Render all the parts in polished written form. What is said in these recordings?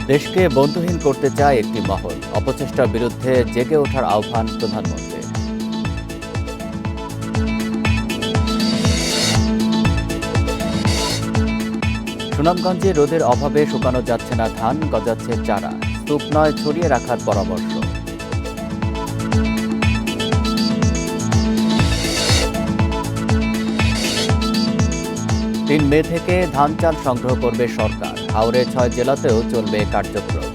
দেশকে বন্ধুহীন করতে চায় একটি মহল। অপচেষ্টার বিরুদ্ধে জেগে ওঠার আহ্বান প্রধানমন্ত্রীর। সুনামগঞ্জে রোদের অভাবে শুকানো যাচ্ছে না ধান, গজাচ্ছে চারা। স্তূপ নয়, ছড়িয়ে রাখার পরামর্শ। ৩ মে থেকে ধান চাল সংগ্রহ করবে সরকার। হাওরে ৬ জেলাতেও চলবে কার্যক্রম।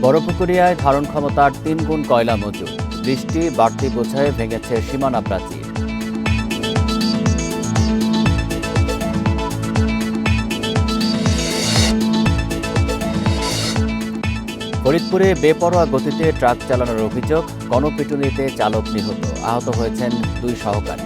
বড়পুকুরিয়ায় ধারণ ক্ষমতার ৩ গুণ কয়লা মজুত। বৃষ্টি বাড়তি বোঝায় ভেঙেছে সীমানা প্রাচীর। ফরিদপুরে বেপরোয়া গতিতে ট্রাক চালানোর অভিযোগ, গণপিটুনিতে চালক নিহত, আহত হয়েছেন ২ সহকারী।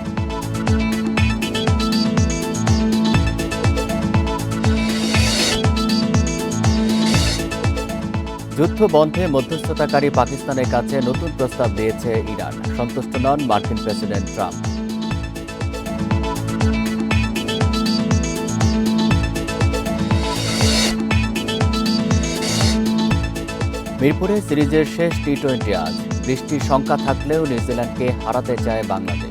যুদ্ধ বন্ধে মধ্যস্থতাকারী পাকিস্তানের কাছে নতুন প্রস্তাব দিয়েছে ইরান। সন্তুষ্ট নন মার্কিন প্রেসিডেন্ট ট্রাম্প। মিরপুরে সিরিজের শেষ টি-20 আজ। বৃষ্টির শঙ্কা থাকলেও নিউজিল্যান্ডকে হারাতে চায় বাংলাদেশ।